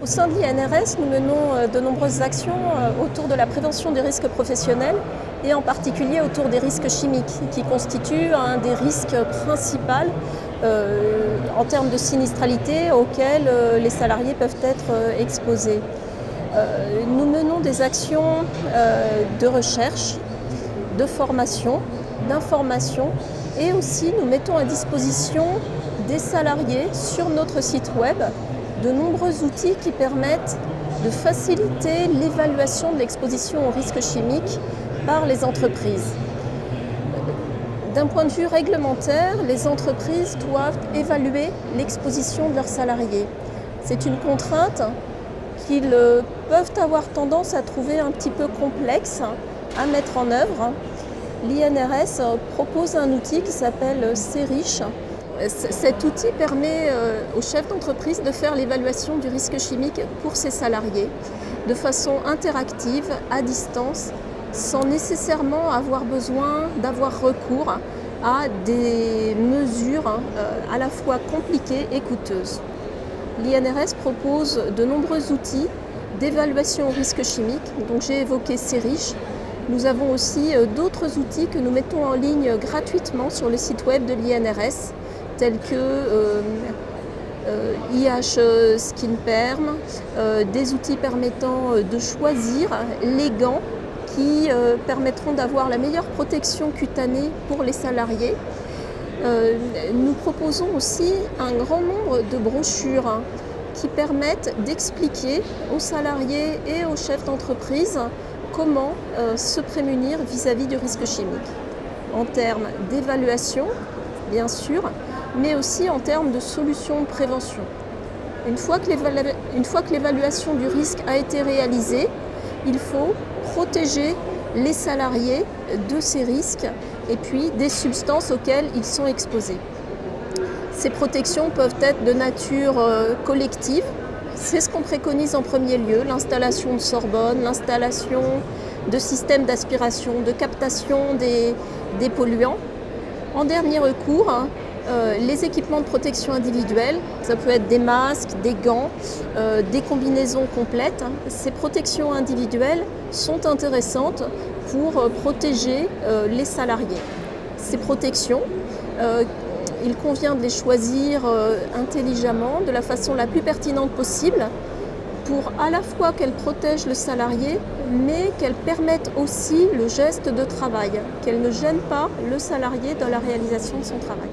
sein de l'INRS, nous menons de nombreuses actions autour de la prévention des risques professionnels et en particulier autour des risques chimiques qui constituent un des risques principaux en termes de sinistralité auxquels les salariés peuvent être exposés. Nous menons des actions de recherche, de formation, d'information et aussi nous mettons à disposition des salariés sur notre site web de nombreux outils qui permettent de faciliter l'évaluation de l'exposition aux risques chimiques par les entreprises. D'un point de vue réglementaire, les entreprises doivent évaluer l'exposition de leurs salariés. C'est une contrainte qu'ils peuvent avoir tendance à trouver un petit peu complexe à mettre en œuvre. L'INRS propose un outil qui s'appelle CERICH. Cet outil permet aux chefs d'entreprise de faire l'évaluation du risque chimique pour ses salariés de façon interactive, à distance, sans nécessairement avoir besoin d'avoir recours à des mesures à la fois compliquées et coûteuses. L'INRS propose de nombreux outils d'évaluation au risque chimique, donc j'ai évoqué CERICH. Nous avons aussi d'autres outils que nous mettons en ligne gratuitement sur le site web de l'INRS, tels que IH SkinPerm, des outils permettant de choisir les gants qui permettront d'avoir la meilleure protection cutanée pour les salariés. Nous proposons aussi un grand nombre de brochures qui permettent d'expliquer aux salariés et aux chefs d'entreprise comment se prémunir vis-à-vis du risque chimique, en termes d'évaluation, bien sûr, mais aussi en termes de solutions de prévention. Une fois que l'évaluation du risque a été réalisée, il faut protéger les salariés de ces risques et puis des substances auxquelles ils sont exposés. Ces protections peuvent être de nature collective. C'est ce qu'on préconise en premier lieu, l'installation de sorbonnes, l'installation de systèmes d'aspiration, de captation des polluants. En dernier recours, les équipements de protection individuelle, ça peut être des masques, des gants, des combinaisons complètes. Ces protections individuelles sont intéressantes pour protéger les salariés. Ces protections, il convient de les choisir intelligemment, de la façon la plus pertinente possible, pour à la fois qu'elles protègent le salarié, mais qu'elles permettent aussi le geste de travail, qu'elles ne gênent pas le salarié dans la réalisation de son travail.